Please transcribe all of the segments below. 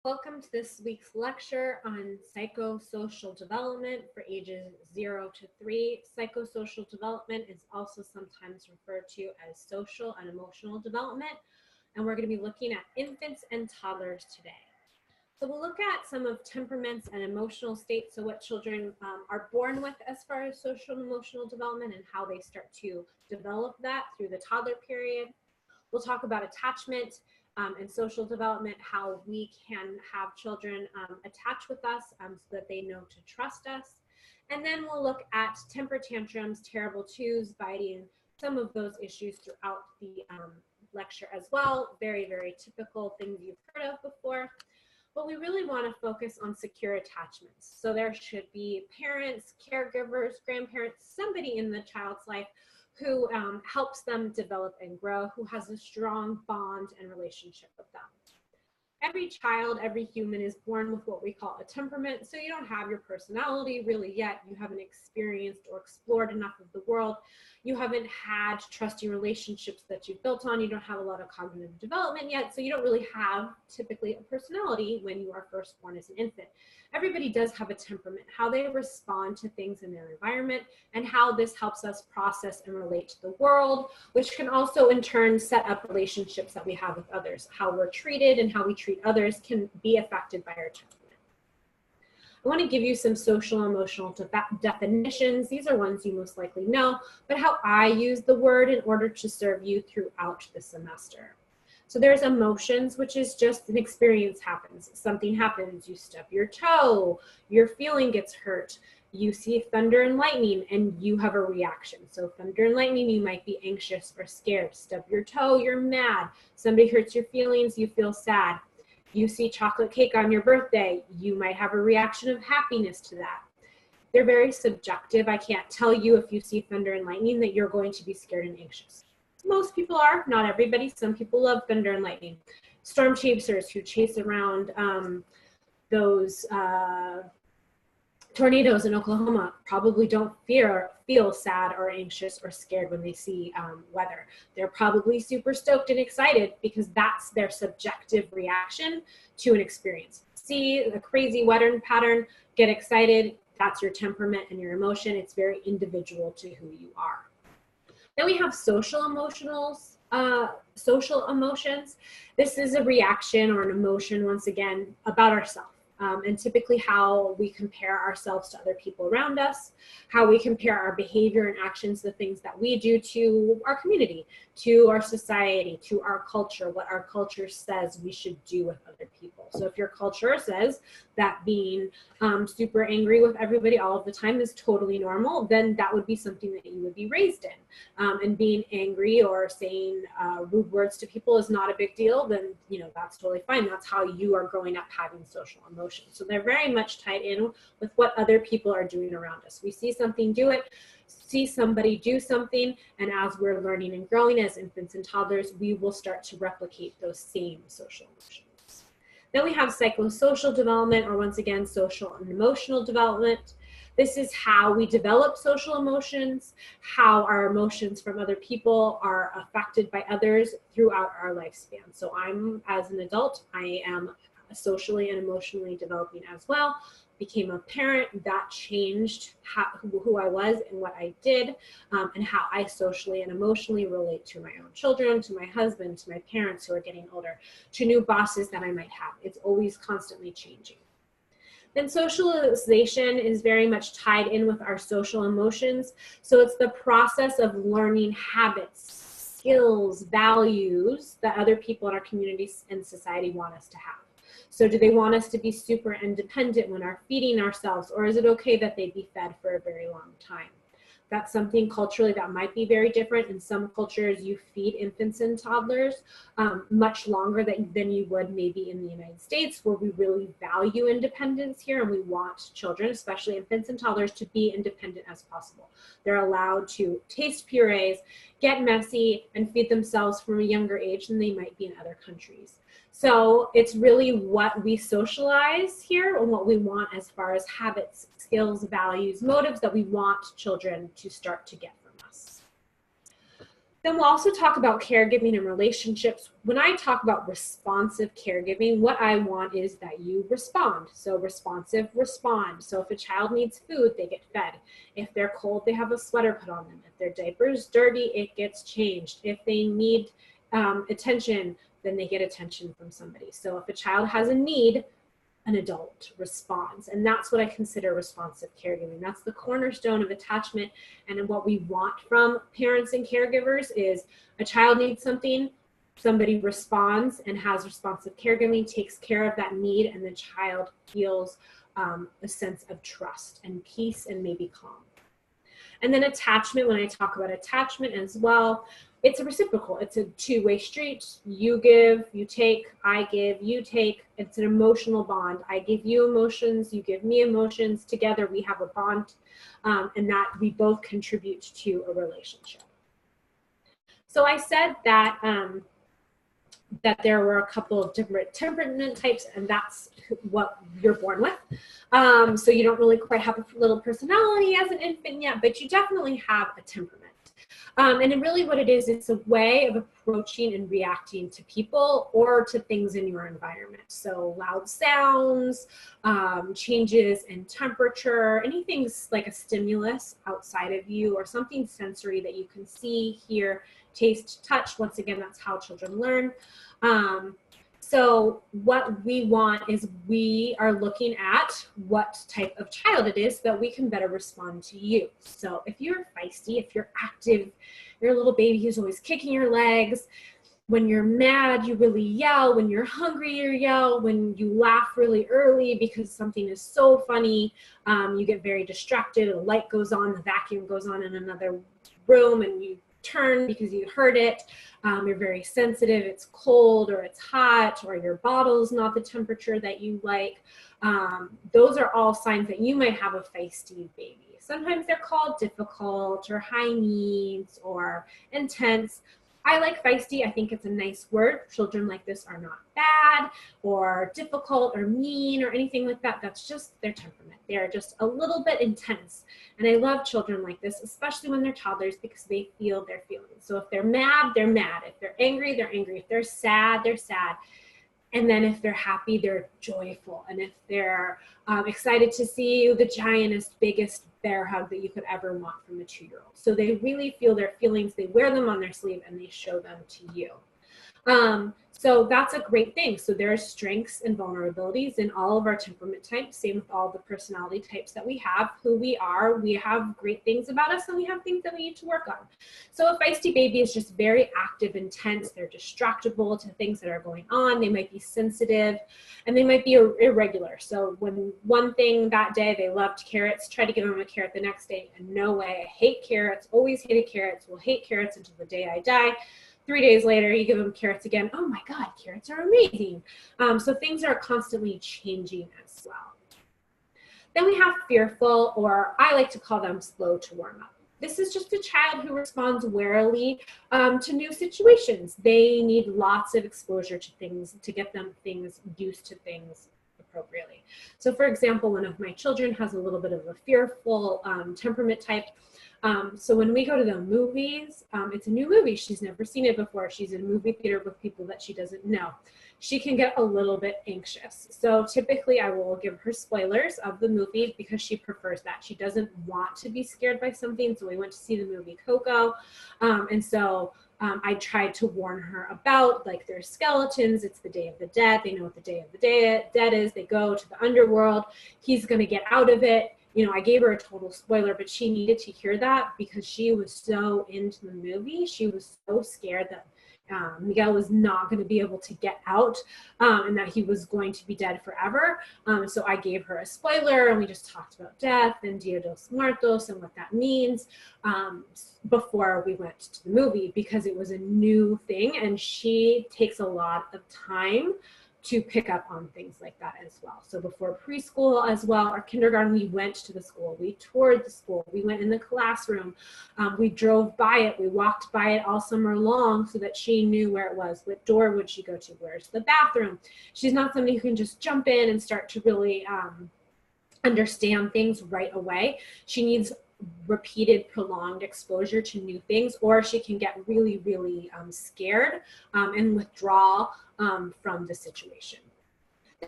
Welcome to this week's lecture on psychosocial development for ages 0 to 3. Psychosocial development is also sometimes referred to as social and emotional development, and we're going to be looking at infants and toddlers today. So we'll look at some of temperaments and emotional states, so what children are born with as far as social and emotional development and how they start to develop that through the toddler period. We'll talk about attachment and social development, how we can have children attach with us so that they know to trust us. And then we'll look at temper tantrums, terrible twos, biting, some of those issues throughout the lecture as well. Very, very typical things you've heard of before. But we really want to focus on secure attachments. So there should be parents, caregivers, grandparents, somebody in the child's life who helps them develop and grow, who has a strong bond and relationship with them. Every child, every human is born with what we call a temperament, so you don't have your personality really yet. You haven't experienced or explored enough of the world. You haven't had trusting relationships that you've built on. You don't have a lot of cognitive development yet, so you don't really have typically a personality when you are first born as an infant. Everybody does have a temperament, how they respond to things in their environment, and how this helps us process and relate to the world, which can also in turn set up relationships that we have with others. How we're treated and how we treat others can be affected by our temperament. I want to give you some social and emotional definitions. These are ones you most likely know, but how I use the word in order to serve you throughout the semester. So there's emotions, which is just an experience happens. Something happens, you stub your toe, your feeling gets hurt, you see thunder and lightning, and you have a reaction. So thunder and lightning, you might be anxious or scared. Stub your toe, you're mad. Somebody hurts your feelings, you feel sad. You see chocolate cake on your birthday, you might have a reaction of happiness to that. They're very subjective. I can't tell you if you see thunder and lightning that you're going to be scared and anxious. Most people are, not everybody. Some people love thunder and lightning. Storm chasers who chase around those tornadoes in Oklahoma probably don't feel sad or anxious or scared when they see weather. They're probably super stoked and excited because that's their subjective reaction to an experience. See a crazy weather pattern, get excited. That's your temperament and your emotion. It's very individual to who you are. Then we have social emotions. This is a reaction or an emotion, once again, about ourselves. And typically how we compare ourselves to other people around us, how we compare our behavior and actions, the things that we do to our community, to our society, to our culture, what our culture says we should do with other people. So if your culture says that being super angry with everybody all of the time is totally normal, then that would be something that you would be raised in. And being angry or saying rude words to people is not a big deal, then that's totally fine. That's how you are growing up having social emotions. So they're very much tied in with what other people are doing around us. We see something, do it, see somebody do something, and as we're learning and growing as infants and toddlers, we will start to replicate those same social emotions. Then we have psychosocial development, or once again, social and emotional development. This is how we develop social emotions, how our emotions from other people are affected by others throughout our lifespan. So as an adult, I am socially and emotionally developing as well. Became a parent, that changed who I was and what I did, and how I socially and emotionally relate to my own children, to my husband, to my parents who are getting older, to new bosses that I might have. It's always constantly changing. Then socialization is very much tied in with our social emotions. So it's the process of learning habits, skills, values that other people in our communities and society want us to have. So do they want us to be super independent when we're feeding ourselves, or is it okay that they be fed for a very long time? That's something culturally that might be very different. In some cultures, you feed infants and toddlers much longer than you would maybe in the United States, where we really value independence here, and we want children, especially infants and toddlers, to be independent as possible. They're allowed to taste purees, get messy, and feed themselves from a younger age than they might be in other countries. So it's really what we socialize here and what we want as far as habits, skills, values, motives that we want children to start to get from us. Then we'll also talk about caregiving and relationships. When I talk about responsive caregiving, what I want is that you respond. So responsive, respond. So if a child needs food, they get fed. If they're cold, they have a sweater put on them. If their diaper is dirty, it gets changed. If they need attention, then they get attention from somebody. So if a child has a need, an adult responds. And that's what I consider responsive caregiving. That's the cornerstone of attachment. And what we want from parents and caregivers is a child needs something, somebody responds and has responsive caregiving, takes care of that need, and the child feels a sense of trust and peace and maybe calm. And then attachment, when I talk about attachment as well, it's a reciprocal. It's a two-way street. You give, you take, I give, you take. It's an emotional bond. I give you emotions, you give me emotions. Together we have a bond, and that we both contribute to a relationship. So I said that that there were a couple of different temperament types, and that's what you're born with. So you don't really quite have a little personality as an infant yet, but you definitely have a temperament. And really what it is, it's a way of approaching and reacting to people or to things in your environment. So loud sounds, changes in temperature, anything like a stimulus outside of you or something sensory that you can see, hear, taste, touch. Once again, that's how children learn. So what we want is we are looking at what type of child it is so that we can better respond to you. So if you're feisty, if you're active, you're a little baby who's always kicking your legs. When you're mad, you really yell. When you're hungry, you yell. When you laugh really early because something is so funny, you get very distracted. A light goes on, the vacuum goes on in another room, and you turn because you heard it. You're very sensitive. It's cold or it's hot, or your bottle's not the temperature that you like. Those are all signs that you might have a feisty baby. Sometimes they're called difficult or high needs or intense. I like feisty. I think it's a nice word. Children like this are not bad or difficult or mean or anything like that. That's just their temperament. They're just a little bit intense. And I love children like this, especially when they're toddlers, because they feel their feelings. So if they're mad, they're mad. If they're angry, they're angry. If they're sad, they're sad. And then if they're happy, they're joyful. And if they're excited to see you, the giantest, biggest bear hug that you could ever want from a 2-year-old. So they really feel their feelings, they wear them on their sleeve, and they show them to you. So that's a great thing. So there are strengths and vulnerabilities in all of our temperament types, same with all the personality types that we have, who we are. We have great things about us, and we have things that we need to work on. So a feisty baby is just very active, intense. They're distractible to things that are going on. They might be sensitive, and they might be irregular. So when one thing that day they loved carrots, try to give them a carrot the next day, and no way, I hate carrots, always hated carrots, will hate carrots until the day I die. 3 days later, you give them carrots again. Oh my God, carrots are amazing. So things are constantly changing as well. Then we have fearful, or I like to call them slow to warm up. This is just a child who responds warily to new situations. They need lots of exposure to things to get them used to things appropriately. So for example, one of my children has a little bit of a fearful temperament type. So when we go to the movies, it's a new movie. She's never seen it before. She's in a movie theater with people that she doesn't know. She can get a little bit anxious. So typically I will give her spoilers of the movie because she prefers that. She doesn't want to be scared by something. So we went to see the movie Coco. I tried to warn her about, like, there's skeletons, it's the Day of the Dead. They know what the Day of the Dead is. They go to the underworld. He's going to get out of it. You know, I gave her a total spoiler, but she needed to hear that because she was so into the movie. She was so scared that Miguel was not going to be able to get out and that he was going to be dead forever. So I gave her a spoiler, and we just talked about death and Dia de los Muertos and what that means before we went to the movie, because it was a new thing, and she takes a lot of time to pick up on things like that as well. So before preschool as well, our kindergarten, we went to the school, we toured the school, we went in the classroom, we drove by it, we walked by it all summer long so that she knew where it was. What door would she go to? Where's the bathroom? She's not somebody who can just jump in and start to really understand things right away. She needs repeated prolonged exposure to new things, or she can get really, really scared and withdraw from the situation.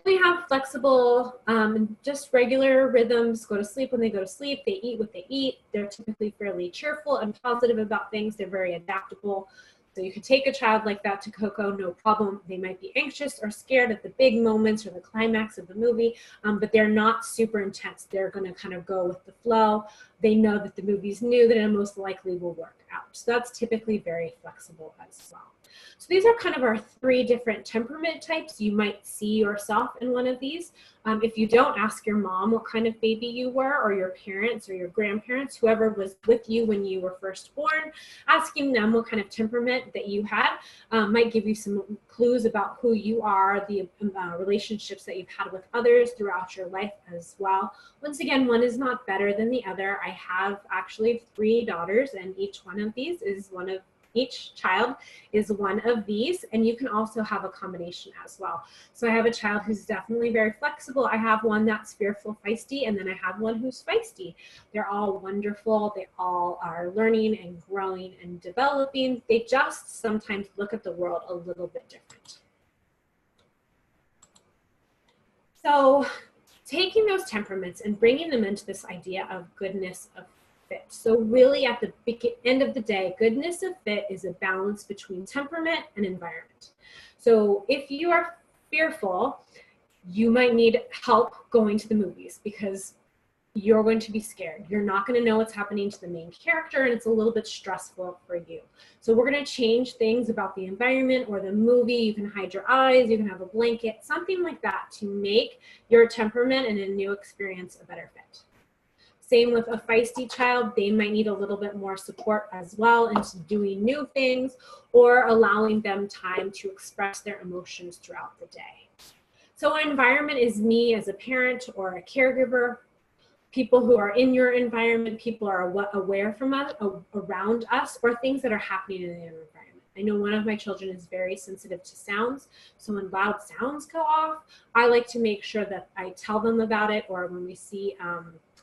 We have flexible, just regular rhythms, go to sleep when they go to sleep, they eat what they eat. They're typically fairly cheerful and positive about things. They're very adaptable. So you could take a child like that to Coco, no problem. They might be anxious or scared at the big moments or the climax of the movie, but they're not super intense. They're gonna kind of go with the flow. They know that the movie's new, that it most likely will work out. So that's typically very flexible as well. So these are kind of our 3 different temperament types. You might see yourself in one of these. If you don't, ask your mom what kind of baby you were, or your parents or your grandparents, whoever was with you when you were first born. Asking them what kind of temperament that you had might give you some clues about who you are, the relationships that you've had with others throughout your life as well. Once again, one is not better than the other. I have actually 3 daughters, and each child is one of these, and you can also have a combination as well. So I have a child who's definitely very flexible. I have one that's fearful, feisty, and then I have one who's feisty. They're all wonderful. They all are learning and growing and developing. They just sometimes look at the world a little bit different. So taking those temperaments and bringing them into this idea of goodness of fit. So really at the end of the day, goodness of fit is a balance between temperament and environment. So if you are fearful, you might need help going to the movies because you're going to be scared. You're not going to know what's happening to the main character, and it's a little bit stressful for you. So we're going to change things about the environment or the movie. You can hide your eyes, you can have a blanket, something like that to make your temperament and a new experience a better fit. Same with a feisty child. They might need a little bit more support as well into doing new things or allowing them time to express their emotions throughout the day. So an environment is me as a parent or a caregiver, people who are in your environment, people are aware from us, around us, or things that are happening in the environment. I know one of my children is very sensitive to sounds, so when loud sounds go off, I like to make sure that I tell them about it, or when we see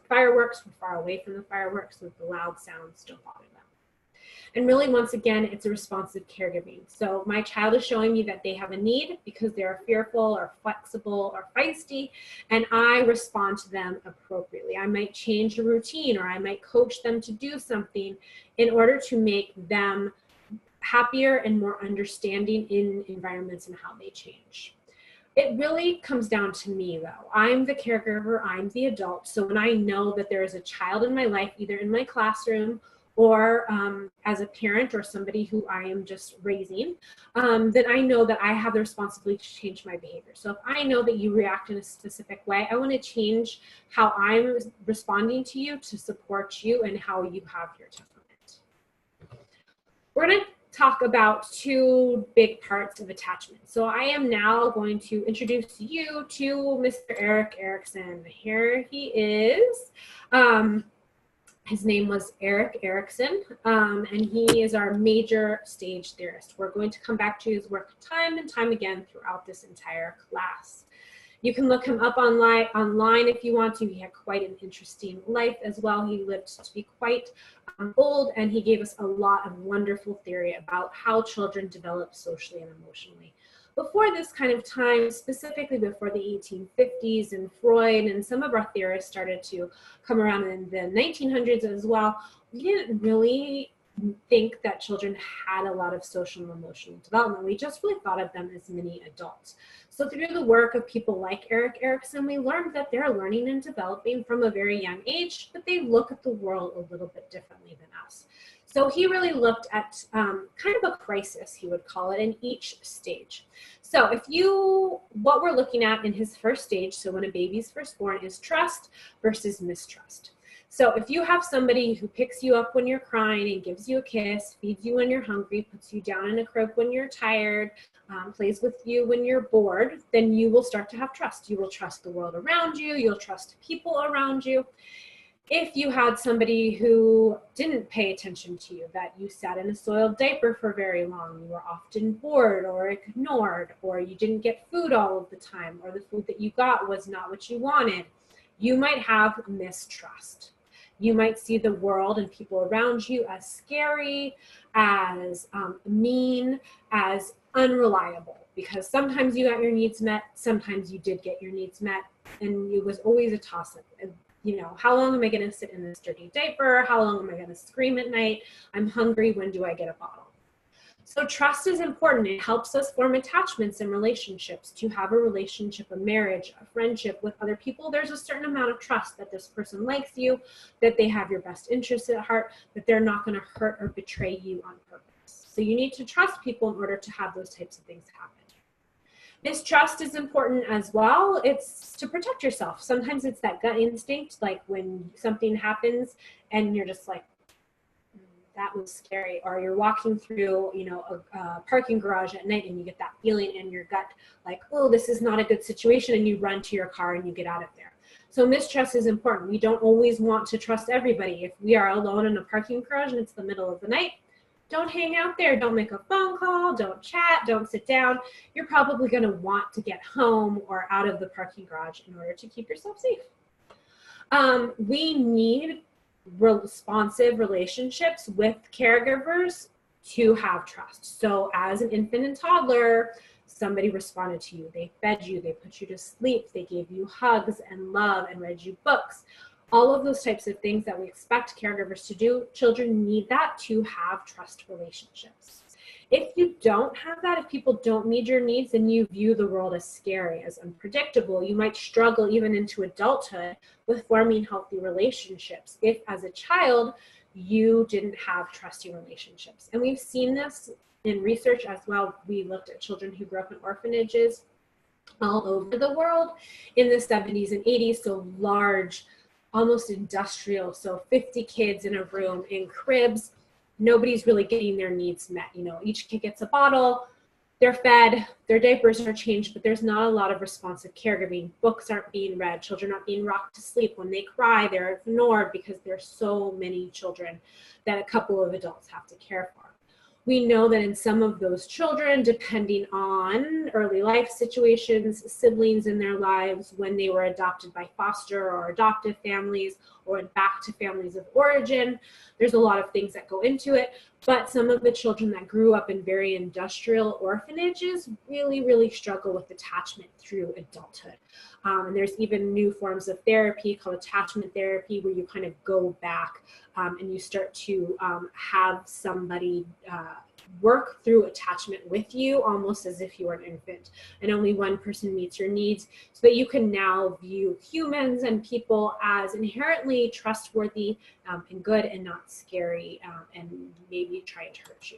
fireworks, we're far away from the fireworks so that the loud sounds don't bother them. And really, once again, it's a responsive caregiving. So my child is showing me that they have a need because they're fearful or flexible or feisty, and I respond to them appropriately. I might change the routine, or I might coach them to do something in order to make them happier and more understanding in environments and how they change. It really comes down to me, though. I'm the caregiver, I'm the adult. So when I know that there is a child in my life, either in my classroom or as a parent or somebody who I am just raising, then I know that I have the responsibility to change my behavior. So if I know that you react in a specific way, I want to change how I'm responding to you to support you and how you have your temperament. We're going to talk about 2 big parts of attachment. So I am now going to introduce you to Mr. Erik Erikson. Here he is. His name was Erik Erikson, and he is our major stage theorist. We're going to come back to his work time and time again throughout this entire class. You can look him up online if you want to. He had quite an interesting life as well. He lived to be quite old, and he gave us a lot of wonderful theory about how children develop socially and emotionally. Before this kind of time, specifically before the 1850s and Freud and some of our theorists started to come around in the 1900s as well, we didn't really think that children had a lot of social and emotional development. We just really thought of them as mini adults. So through the work of people like Erik Erikson, we learned that they're learning and developing from a very young age, but they look at the world a little bit differently than us. So he really looked at kind of a crisis, he would call it, in each stage. So what we're looking at in his first stage, so when a baby's first born, is trust versus mistrust. So if you have somebody who picks you up when you're crying and gives you a kiss, feeds you when you're hungry, puts you down in a crib when you're tired, plays with you when you're bored, then you will start to have trust. You will trust the world around you. You'll trust people around you. If you had somebody who didn't pay attention to you, that you sat in a soiled diaper for very long, you were often bored or ignored, or you didn't get food all of the time, or the food that you got was not what you wanted, you might have mistrust. You might see the world and people around you as scary, as mean, as unreliable, because sometimes you got your needs met, sometimes you did get your needs met, and it was always a toss-up. You know, how long am I going to sit in this dirty diaper? How long am I going to scream at night? I'm hungry. When do I get a bottle? So trust is important. It helps us form attachments and relationships. To have a relationship, a marriage, a friendship with other people, there's a certain amount of trust that this person likes you, that they have your best interests at heart, that they're not going to hurt or betray you on purpose. So you need to trust people in order to have those types of things happen. Mistrust is important as well. It's to protect yourself. Sometimes it's that gut instinct, like when something happens and you're just like, that was scary, or you're walking through, you know, a parking garage at night and you get that feeling in your gut like, oh, this is not a good situation, and you run to your car and you get out of there. So mistrust is important. We don't always want to trust everybody. If we are alone in a parking garage and it's the middle of the night, don't hang out there. Don't make a phone call. Don't chat. Don't sit down. You're probably going to want to get home or out of the parking garage in order to keep yourself safe. We need responsive relationships with caregivers to have trust. So as an infant and toddler, somebody responded to you, they fed you, they put you to sleep, they gave you hugs and love and read you books. All of those types of things that we expect caregivers to do, children need that to have trust relationships. If you don't have that, if people don't meet your needs, then you view the world as scary, as unpredictable. You might struggle even into adulthood with forming healthy relationships if as a child you didn't have trusting relationships. And we've seen this in research as well. We looked at children who grew up in orphanages all over the world in the 70s and 80s, so large, almost industrial, so 50 kids in a room in cribs. Nobody's really getting their needs met. You know, each kid gets a bottle, they're fed, their diapers are changed, but there's not a lot of responsive caregiving. Books aren't being read, children aren't being rocked to sleep. When they cry, they're ignored because there's so many children that a couple of adults have to care for. We know that in some of those children, depending on early life situations, siblings in their lives, when they were adopted by foster or adoptive families or back to families of origin, there's a lot of things that go into it. But some of the children that grew up in very industrial orphanages really, really struggle with attachment through adulthood. And there's even new forms of therapy called attachment therapy, where you kind of go back and you start to have somebody work through attachment with you, almost as if you were an infant, and only one person meets your needs, so that you can now view humans and people as inherently trustworthy and good and not scary and maybe trying to hurt you.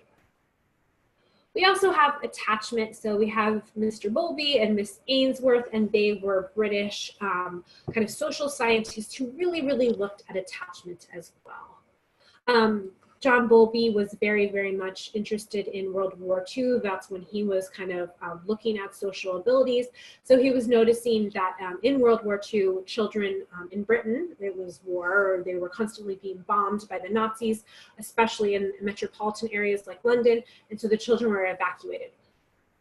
We also have attachment. So we have Mr. Bowlby and Miss Ainsworth, and they were British kind of social scientists who really, really looked at attachment as well. John Bowlby was very, very much interested in World War II. That's when he was kind of looking at social abilities. So he was noticing that in World War II, children in Britain, it was war, or they were constantly being bombed by the Nazis, especially in metropolitan areas like London. And so the children were evacuated.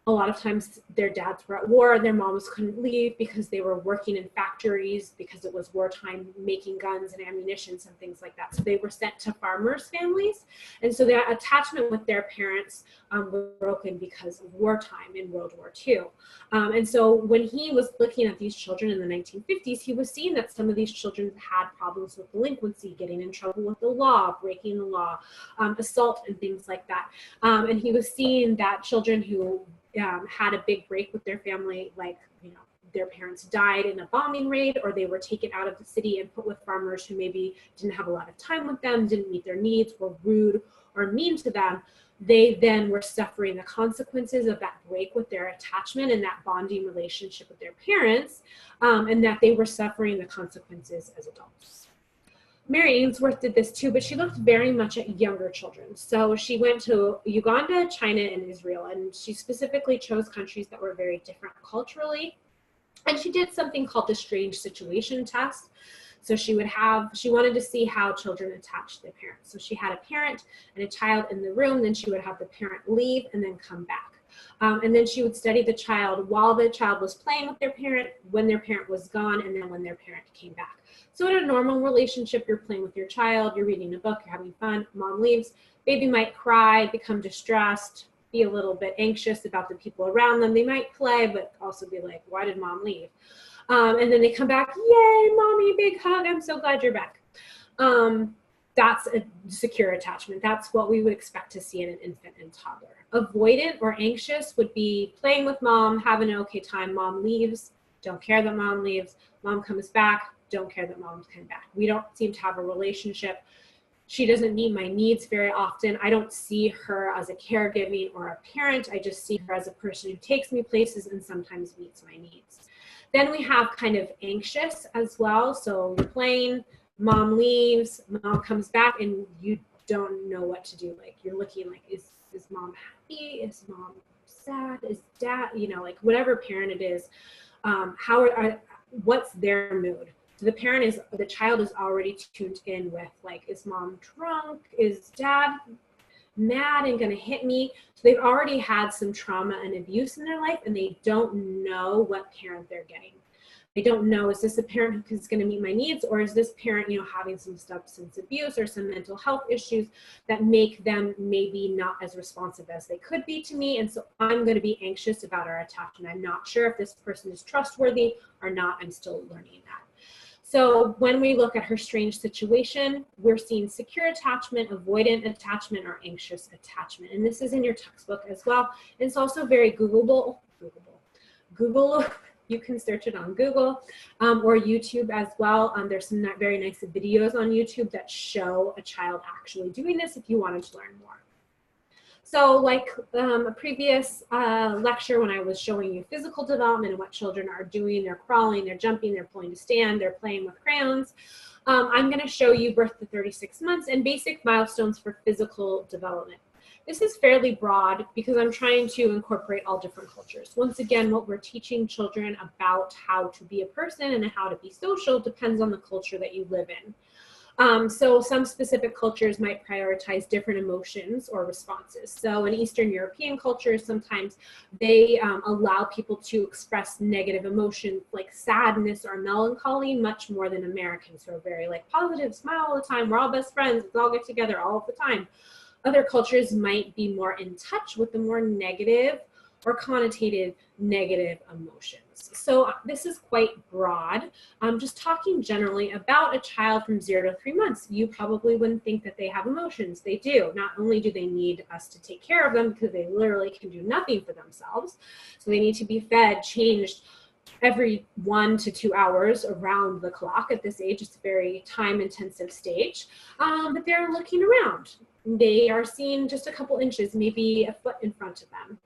A lot of times their dads were at war and their moms couldn't leave because they were working in factories because it was wartime, making guns and ammunitions and things like that. So they were sent to farmers' families. And so their attachment with their parents was broken because of wartime in World War II. And so when he was looking at these children in the 1950s, he was seeing that some of these children had problems with delinquency, getting in trouble with the law, breaking the law, assault and things like that. And he was seeing that children who had a big break with their family, like, you know, their parents died in a bombing raid, or they were taken out of the city and put with farmers who maybe didn't have a lot of time with them, didn't meet their needs, were rude or mean to them. They then were suffering the consequences of that break with their attachment and that bonding relationship with their parents, and that they were suffering the consequences as adults. Mary Ainsworth did this too, but she looked very much at younger children. So she went to Uganda, China, and Israel, and she specifically chose countries that were very different culturally. And she did something called the strange situation test. So she wanted to see how children attached to their parents. So she had a parent and a child in the room, then she would have the parent leave and then come back. And then she would study the child while the child was playing with their parent, when their parent was gone, and then when their parent came back. So in a normal relationship, you're playing with your child, you're reading a book, you're having fun, mom leaves, baby might cry, become distressed, be a little bit anxious about the people around them. They might play, but also be like, why did mom leave? And then they come back, yay, mommy, big hug, I'm so glad you're back. That's a secure attachment. That's what we would expect to see in an infant and toddler. Avoidant or anxious would be playing with mom, having an okay time, mom leaves, don't care that mom leaves, mom comes back, don't care that mom's coming back. We don't seem to have a relationship. She doesn't meet my needs very often. I don't see her as a caregiving or a parent. I just see her as a person who takes me places and sometimes meets my needs. Then we have kind of anxious as well. So you're playing, mom leaves, mom comes back, and you don't know what to do. Like you're looking like, is mom happy? Is mom sad? Is dad, you know, like whatever parent it is, what's their mood? So the child is already tuned in with like, is mom drunk? Is dad mad and gonna hit me? So they've already had some trauma and abuse in their life, and they don't know what parent they're getting. They don't know, is this a parent who's going to meet my needs, or is this parent, you know, having some substance abuse or some mental health issues that make them maybe not as responsive as they could be to me. And so I'm going to be anxious about our attachment. I'm not sure if this person is trustworthy or not. I'm still learning that. So when we look at her strange situation, we're seeing secure attachment, avoidant attachment, or anxious attachment. And this is in your textbook as well. And it's also very Googleable. Google. You can search it on Google or YouTube as well. There's some very nice videos on YouTube that show a child actually doing this if you wanted to learn more. So like a previous lecture when I was showing you physical development and what children are doing, they're crawling, they're jumping, they're pulling to stand, they're playing with crayons. I'm going to show you birth to 36 months and basic milestones for physical development. This is fairly broad because I'm trying to incorporate all different cultures. Once again, what we're teaching children about how to be a person and how to be social depends on the culture that you live in. So some specific cultures might prioritize different emotions or responses. So in Eastern European cultures, sometimes they allow people to express negative emotions like sadness or melancholy much more than Americans who are very like positive, smile all the time, we're all best friends, let's all get together all of the time. Other cultures might be more in touch with the more negative or connotated negative emotions. So this is quite broad. Just talking generally about a child from 0 to 3 months, you probably wouldn't think that they have emotions. They do. Not only do they need us to take care of them because they literally can do nothing for themselves. So they need to be fed, changed every 1 to 2 hours around the clock. At this age, it's a very time-intensive stage, but they're looking around. They are seeing just a couple inches, maybe a foot in front of them.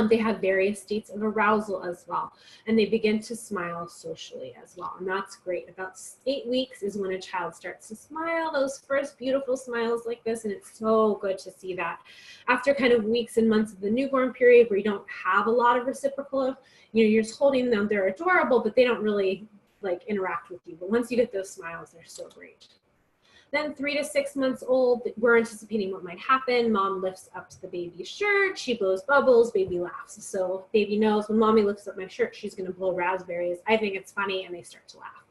They have various states of arousal as well, and they begin to smile socially as well, and that's great. About 8 weeks is when a child starts to smile, those first beautiful smiles like this, and it's so good to see that. After kind of weeks and months of the newborn period where you don't have a lot of reciprocal, you know, you're just holding them, they're adorable, but they don't really like interact with you. But once you get those smiles, they're so great. Then 3 to 6 months old, we're anticipating what might happen. Mom lifts up the baby's shirt, she blows bubbles, baby laughs. So baby knows when mommy lifts up my shirt, she's gonna blow raspberries. I think it's funny, and they start to laugh.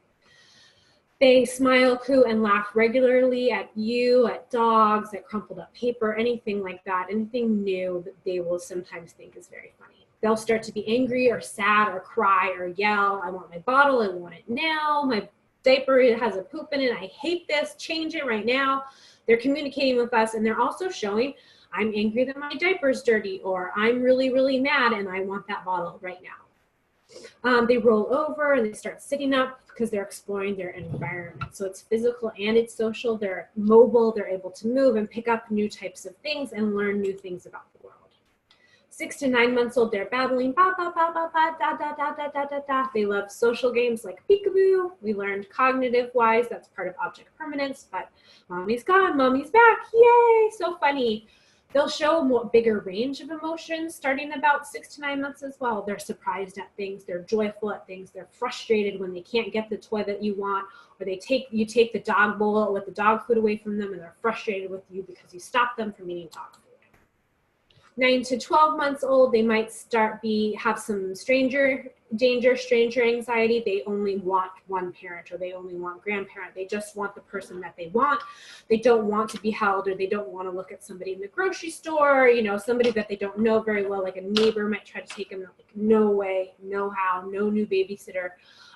They smile, coo, and laugh regularly at you, at dogs, at crumpled up paper, anything like that, anything new that they will sometimes think is very funny. They'll start to be angry or sad or cry or yell, I want my bottle, I want it now, my diaper, it has a poop in it, I hate this, change it right now. They're communicating with us, and they're also showing, I'm angry that my diaper's dirty, or I'm really, really mad and I want that bottle right now. They roll over and they start sitting up because they're exploring their environment. So it's physical and it's social. They're mobile, they're able to move and pick up new types of things and learn new things about the world. 6 to 9 months old, they're babbling, ba, ba, ba, ba, ba, da, da, da, da, da, da, da. They love social games like peekaboo. We learned cognitive-wise, that's part of object permanence, but mommy's gone, mommy's back, yay, so funny. They'll show a more bigger range of emotions starting about 6 to 9 months as well. They're surprised at things, they're joyful at things, they're frustrated when they can't get the toy that you want, or you take the dog bowl with the dog food away from them and they're frustrated with you because you stopped them from eating dog food. 9 to 12 months old, they might have some stranger anxiety. They only want one parent, or they only want grandparent. They just want the person that they want. They don't want to be held, or they don't want to look at somebody in the grocery store, you know, somebody that they don't know very well, like a neighbor might try to take them. Like, no way, no how, no new babysitter.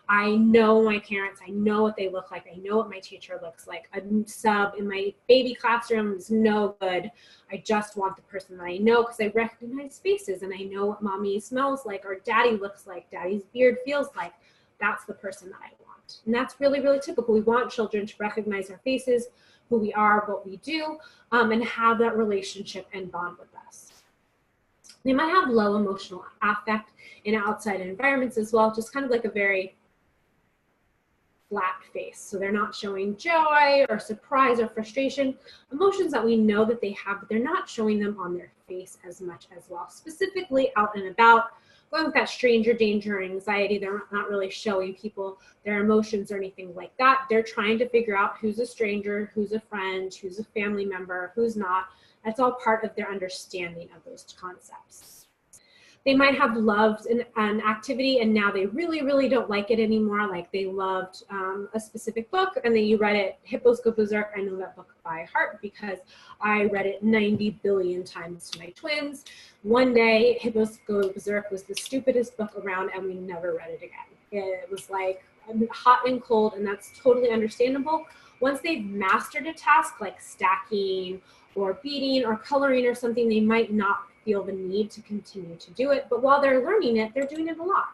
I know my parents, I know what they look like, I know what my teacher looks like. A sub in my baby classroom is no good. I just want the person that I know, because I recognize faces and I know what mommy smells like or daddy looks like, daddy's beard feels like. That's the person that I want. And that's really, really typical. We want children to recognize our faces, who we are, what we do, and have that relationship and bond with us. They might have low emotional affect in outside environments as well, just kind of like a very flat face. So they're not showing joy or surprise or frustration, emotions that we know that they have, but they're not showing them on their face as much as well. Specifically out and about, going with that stranger danger or anxiety, they're not really showing people their emotions or anything like that. They're trying to figure out who's a stranger, who's a friend, who's a family member, who's not. That's all part of their understanding of those concepts. They might have loved an activity and now they really, really don't like it anymore. Like they loved a specific book and then you read it, Hippos Go Berserk. I know that book by heart because I read it 90 billion times to my twins. One day, Hippos Go Berserk was the stupidest book around and we never read it again. It was like hot and cold, and that's totally understandable. Once they've mastered a task like stacking or beading or coloring or something, they might not feel the need to continue to do it, but while they're learning it, they're doing it a lot.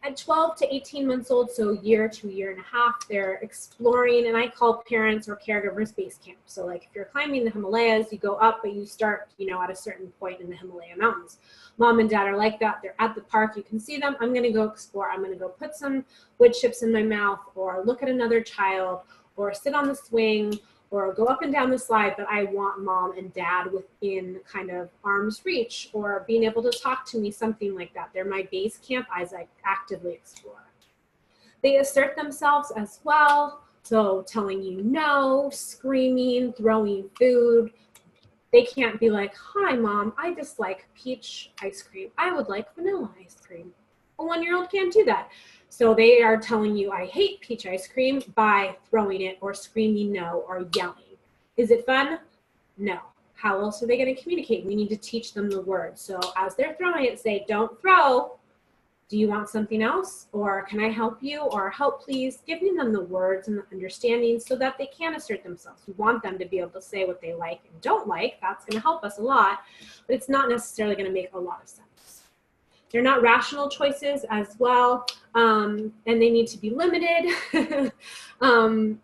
At 12 to 18 months old, so year to year and a half, they're exploring, and I call parents or caregivers base camp. So like if you're climbing the Himalayas, you go up, but you start, you know, at a certain point in the Himalaya mountains. Mom and dad are like that. They're at the park, you can see them. I'm gonna go explore. I'm gonna go put some wood chips in my mouth, or look at another child, or sit on the swing, or go up and down the slide, but I want mom and dad within kind of arm's reach, or being able to talk to me, something like that. They're my base camp as I actively explore. They assert themselves as well. So telling you no, screaming, throwing food. They can't be like, hi mom, I just like peach ice cream. I would like vanilla ice cream. A 1-year-old can't do that. So they are telling you, I hate peach ice cream by throwing it or screaming no or yelling. Is it fun? No. How else are they going to communicate? We need to teach them the word. So as they're throwing it, say, don't throw. Do you want something else? Or can I help you? Or help please. Giving them the words and the understanding so that they can assert themselves. We want them to be able to say what they like and don't like. That's going to help us a lot, but it's not necessarily going to make a lot of sense. They're not rational choices as well, and they need to be limited,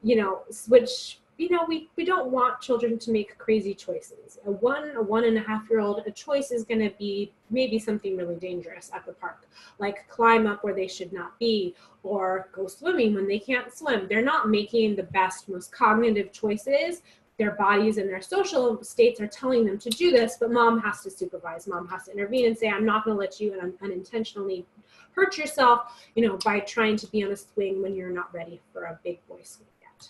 you know, which, you know, we don't want children to make crazy choices. A 1.5-year-old, a choice is going to be maybe something really dangerous at the park, like climb up where they should not be, or go swimming when they can't swim. They're not making the best, most cognitive choices. Their bodies and their social states are telling them to do this, but mom has to supervise. Mom has to intervene and say, I'm not going to let you unintentionally hurt yourself, you know, by trying to be on a swing when you're not ready for a big boy swing yet.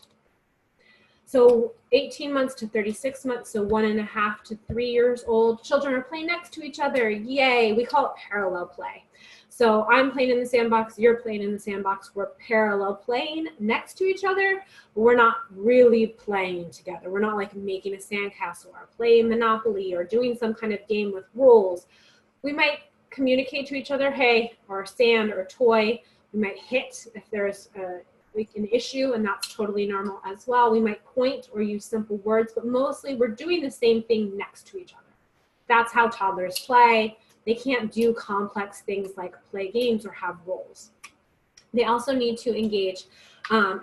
So 18 months to 36 months, so 1.5 to 3 years old, children are playing next to each other. Yay, we call it parallel play. So I'm playing in the sandbox, you're playing in the sandbox, we're parallel playing next to each other, but we're not really playing together. We're not like making a sandcastle or playing Monopoly or doing some kind of game with rules. We might communicate to each other, hey, or sand or toy. We might hit if there's an issue, and that's totally normal as well. We might point or use simple words, but mostly we're doing the same thing next to each other. That's how toddlers play. They can't do complex things like play games or have roles. They also need to engage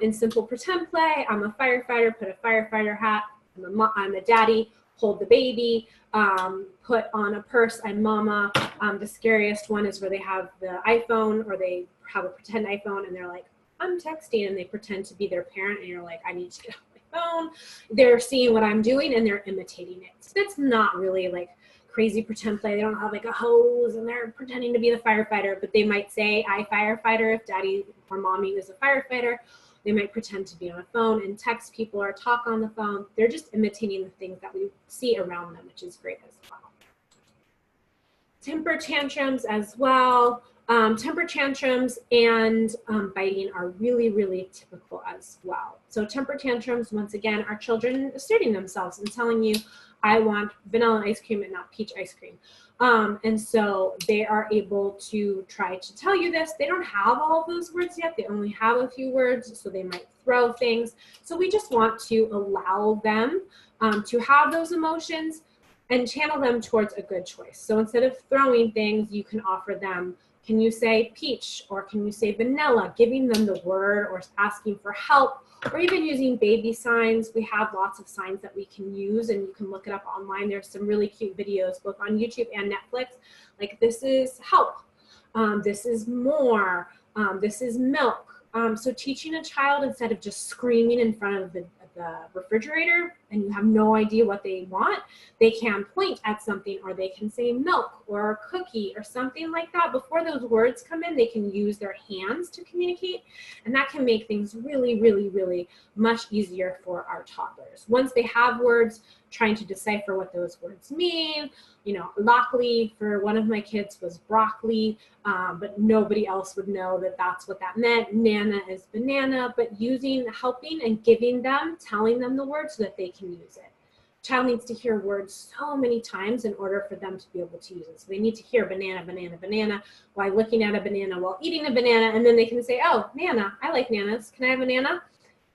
in simple pretend play. I'm a firefighter, put a firefighter hat. I'm a daddy, hold the baby, put on a purse, I'm mama. The scariest one is where they have the iPhone, or they have a pretend iPhone and they're like, I'm texting, and they pretend to be their parent, and you're like, I need to get off my phone. They're seeing what I'm doing and they're imitating it. So that's not really like crazy pretend play. They don't have like a hose and they're pretending to be the firefighter, but they might say, I firefighter, if daddy or mommy is a firefighter. They might pretend to be on a phone and text people or talk on the phone. They're just imitating the things that we see around them, which is great as well. Temper tantrums as well. Temper tantrums and biting are really, really typical as well. So temper tantrums, once again, are children asserting themselves and telling you, I want vanilla ice cream and not peach ice cream. And so they are able to try to tell you this. They don't have all of those words yet. They only have a few words, so they might throw things. So we just want to allow them to have those emotions and channel them towards a good choice. So instead of throwing things, you can offer them, can you say peach, or can you say vanilla, giving them the word or asking for help, or even using baby signs. We have lots of signs that we can use, and you can look it up online. There's some really cute videos both on YouTube and Netflix. Like, this is help, this is more, this is milk. So teaching a child, instead of just screaming in front of the refrigerator and you have no idea what they want, they can point at something, or they can say milk or cookie or something like that. Before those words come in, they can use their hands to communicate, and that can make things really, really, really much easier for our toddlers. Once they have words, trying to decipher what those words mean. You know, luckily for one of my kids was broccoli, but nobody else would know that that's what that meant. Nana is banana, but helping and giving them, telling them the word so that they can use it. Child needs to hear words so many times in order for them to be able to use it. So they need to hear banana, banana, banana, while looking at a banana, while eating a banana, and then they can say, oh, Nana, I like nanas. Can I have a banana?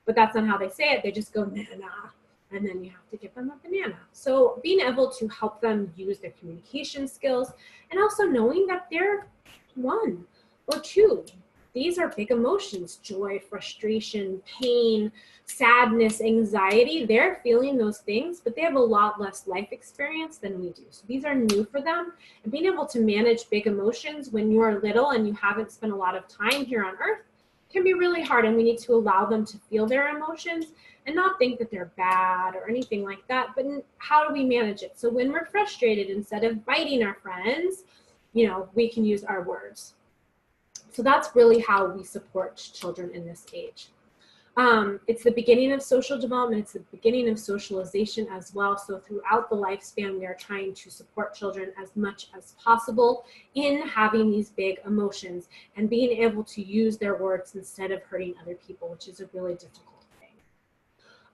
But that's not how they say it. They just go, Nana. And then you have to give them a banana. So being able to help them use their communication skills, and also knowing that they're 1 or 2. These are big emotions: joy, frustration, pain, sadness, anxiety. They're feeling those things, but they have a lot less life experience than we do. So these are new for them. And being able to manage big emotions when you're little and you haven't spent a lot of time here on earth can be really hard. And we need to allow them to feel their emotions and not think that they're bad or anything like that, but how do we manage it? So when we're frustrated, instead of biting our friends, you know, we can use our words. So that's really how we support children in this age. It's the beginning of social development. It's the beginning of socialization as well. So throughout the lifespan, we are trying to support children as much as possible in having these big emotions and being able to use their words instead of hurting other people, which is a really difficult.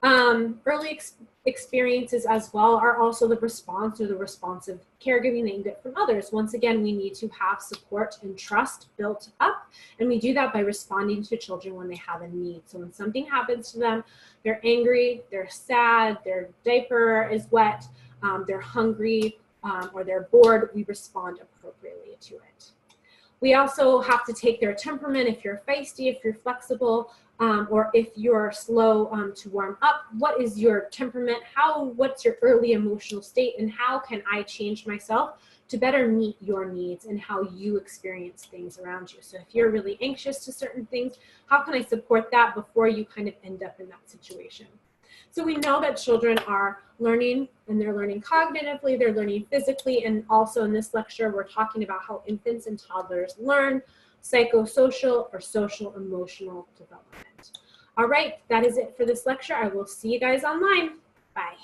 Early experiences as well are also the response or the responsive caregiving that you get from others. Once again, we need to have support and trust built up, and we do that by responding to children when they have a need. So when something happens to them, they're angry, they're sad, their diaper is wet, they're hungry, or they're bored, we respond appropriately to it. We also have to take their temperament. If you're feisty, if you're flexible, or if you're slow to warm up, what is your temperament? What's your early emotional state, and how can I change myself to better meet your needs and how you experience things around you? So if you're really anxious to certain things, how can I support that before you kind of end up in that situation? So we know that children are learning, and they're learning cognitively, they're learning physically, and also in this lecture, we're talking about how infants and toddlers learn psychosocial or social emotional development. All right, that is it for this lecture. I will see you guys online. Bye.